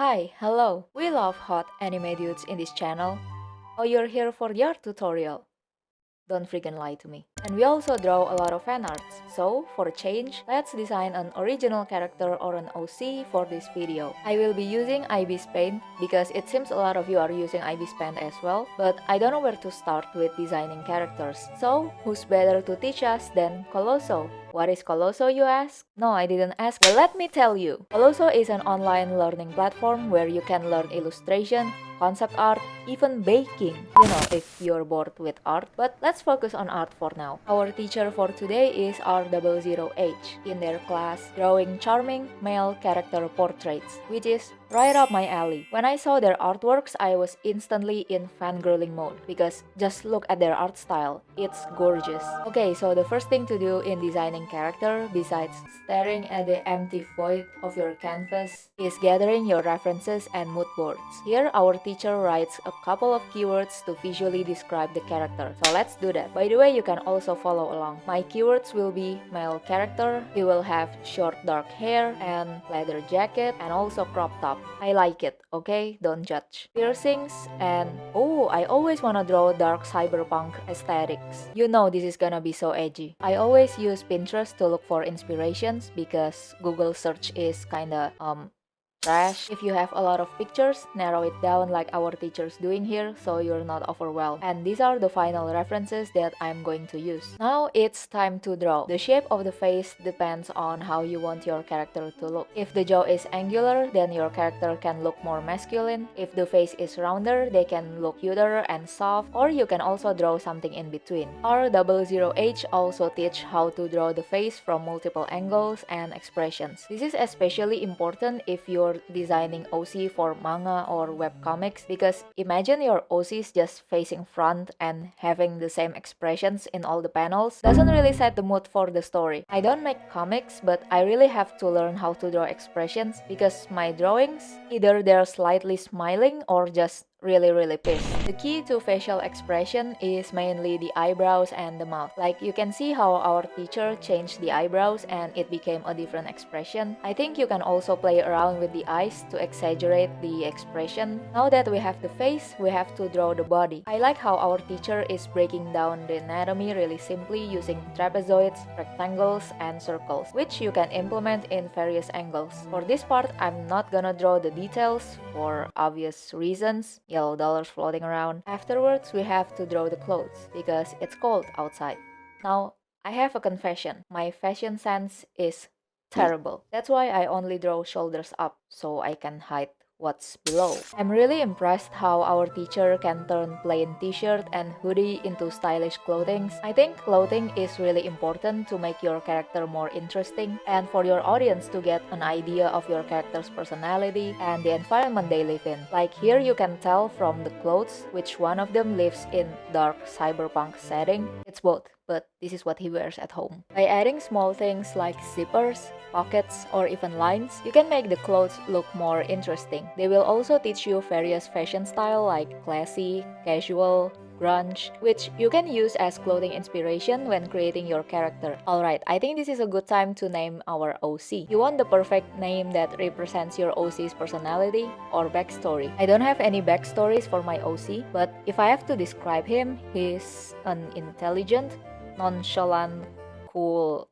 Hi, hello. We love hot anime dudes in this channel. Oh, you're here for your tutorial. Don't freaking lie to me. And we also draw a lot of fan arts. So, for a change, let's design an original character or an OC for this video. I will be using Ibispaint because it seems a lot of you are using Ibispaint as well, but I don't know where to start with designing characters. So, who's better to teach us than Coloso? What is Coloso, you ask? No, I didn't ask, but let me tell you. Coloso is an online learning platform where you can learn illustration, concept art, even baking. You know, if you're bored with art. But let's focus on art for now. Our teacher for today is R00H in their class Drawing Charming Male Character Portraits, which is right up my alley. When I saw their artworks, I was instantly in fangirling mode because just look at their art style. It's gorgeous. Okay, so the first thing to do in designing character, besides staring at the empty void of your canvas, is gathering your references and mood boards. Here, our teacher writes a couple of keywords to visually describe the character. So let's do that. By the way, you can also follow along. My keywords will be male character, he will have short dark hair and leather jacket and also crop top. I like it, okay? Don't judge. Piercings and oh, I always wanna draw dark cyberpunk aesthetics. You know this is gonna be so edgy. I always use Pinterest to look for inspirations because Google search is kinda trash. If you have a lot of pictures, narrow it down like our teacher's doing here so you're not overwhelmed. And these are the final references that I'm going to use. Now it's time to draw. The shape of the face depends on how you want your character to look. If the jaw is angular, then your character can look more masculine. If the face is rounder, they can look cuter and soft, or you can also draw something in between. R00H also teach how to draw the face from multiple angles and expressions. This is especially important if you're designing OC for manga or webcomics, because imagine your OCs just facing front and having the same expressions in all the panels doesn't really set the mood for the story. I don't make comics, but I really have to learn how to draw expressions because my drawings, either they're slightly smiling or just really pissed. The key to facial expression is mainly the eyebrows and the mouth. Like you can see how our teacher changed the eyebrows and it became a different expression. I think you can also play around with the eyes to exaggerate the expression. Now that we have the face, we have to draw the body. I like how our teacher is breaking down the anatomy really simply using trapezoids, rectangles, and circles, which you can implement in various angles. For this part, I'm not gonna draw the details for obvious reasons. Yellow dollars floating around. Afterwards, we have to draw the clothes because it's cold outside. Now, I have a confession. My fashion sense is terrible. That's why I only draw shoulders up so I can hide what's below. I'm really impressed how our teacher can turn plain t-shirt and hoodie into stylish clothing. I think clothing is really important to make your character more interesting and for your audience to get an idea of your character's personality and the environment they live in. Like here you can tell from the clothes which one of them lives in dark cyberpunk setting. It's both, but this is what he wears at home. By adding small things like zippers, pockets, or even lines, you can make the clothes look more interesting. They will also teach you various fashion style like classy, casual, grunge, which you can use as clothing inspiration when creating your character. Alright, I think this is a good time to name our OC. You want the perfect name that represents your OC's personality or backstory. I don't have any backstories for my OC, but if I have to describe him, he's an intelligent, nonchalant, cool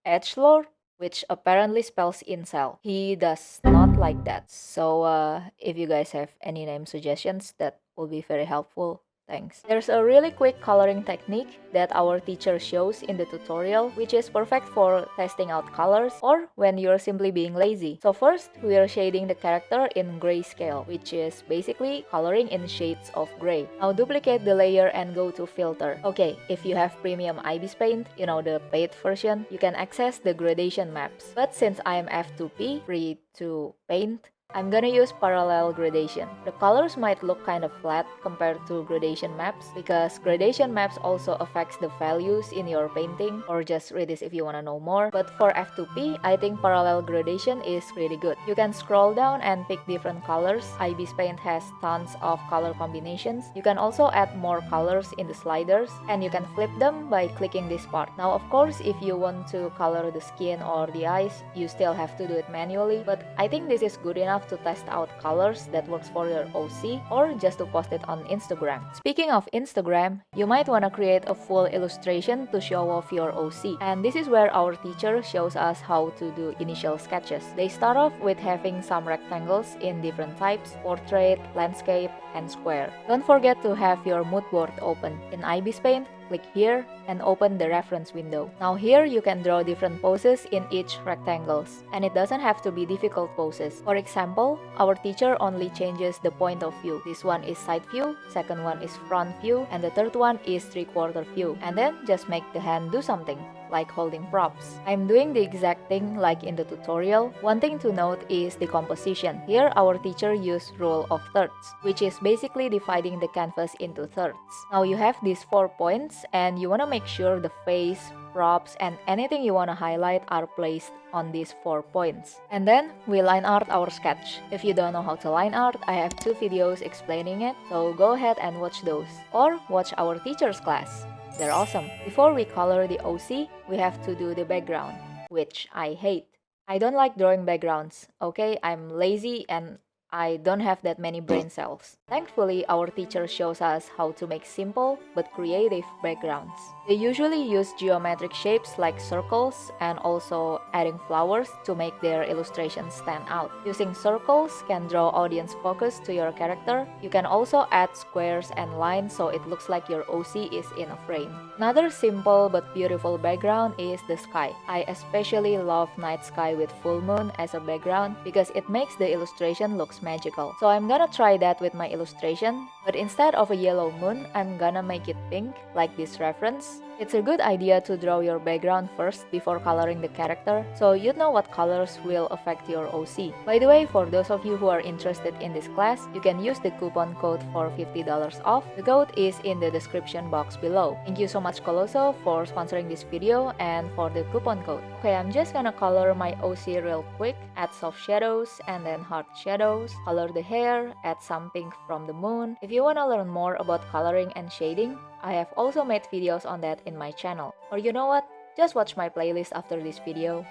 edgelord, which apparently spells incel. He does not like that. So if you guys have any name suggestions, that will be very helpful. Thanks. There's a really quick coloring technique that our teacher shows in the tutorial, which is perfect for testing out colors or when you're simply being lazy. So first, we are shading the character in grayscale, which is basically coloring in shades of gray. Now duplicate the layer and go to filter. Okay, if you have premium Ibispaint, you know the paid version, you can access the gradation maps. But since I am F2P, free to paint, I'm gonna use parallel gradation. The colors might look kind of flat compared to gradation maps because gradation maps also affects the values in your painting, or just read this if you wanna know more. But for F2P, I think parallel gradation is really good. You can scroll down and pick different colors. Ibispaint has tons of color combinations. You can also add more colors in the sliders and you can flip them by clicking this part. Now of course, if you want to color the skin or the eyes, you still have to do it manually, but I think this is good enough enough to test out colors that works for your OC or just to post it on Instagram. Speaking of Instagram, you might want to create a full illustration to show off your OC. And this is where our teacher shows us how to do initial sketches. They start off with having some rectangles in different types: portrait, landscape, and square. Don't forget to have your mood board open. In Ibispaint, click here and open the reference window. Now here you can draw different poses in each rectangles, and it doesn't have to be difficult poses. For example, our teacher only changes the point of view. This one is side view, second one is front view, and the third one is 3/4 view. And then just make the hand do something, like holding props. I'm doing the exact thing like in the tutorial. One thing to note is the composition. Here our teacher used rule of thirds, which is basically dividing the canvas into thirds. Now you have these 4 points, and you want to make sure the face, props, and anything you want to highlight are placed on these 4 points. And then we line art our sketch. If you don't know how to line art, I have 2 videos explaining it, so go ahead and watch those. Or watch our teacher's class. They're awesome. Before we color the OC, we have to do the background, which I hate. I don't like drawing backgrounds, okay? I'm lazy and I don't have that many brain cells. Thankfully, our teacher shows us how to make simple but creative backgrounds. They usually use geometric shapes like circles and also adding flowers to make their illustrations stand out. Using circles can draw audience focus to your character. You can also add squares and lines so it looks like your OC is in a frame. Another simple but beautiful background is the sky. I especially love night sky with full moon as a background because it makes the illustration looks magical. So I'm gonna try that with my illustration, but instead of a yellow moon, I'm gonna make it pink like this reference. It's a good idea to draw your background first before coloring the character, so you'd know what colors will affect your OC. By the way, for those of you who are interested in this class, you can use the coupon code for $50 off. The code is in the description box below. Thank you so much Coloso for sponsoring this video and for the coupon code. Okay, I'm just gonna color my OC real quick, add soft shadows and then hard shadows, color the hair, add some pink from the moon. If you wanna learn more about coloring and shading, I have also made videos on that in my channel. Or you know what? Just watch my playlist after this video.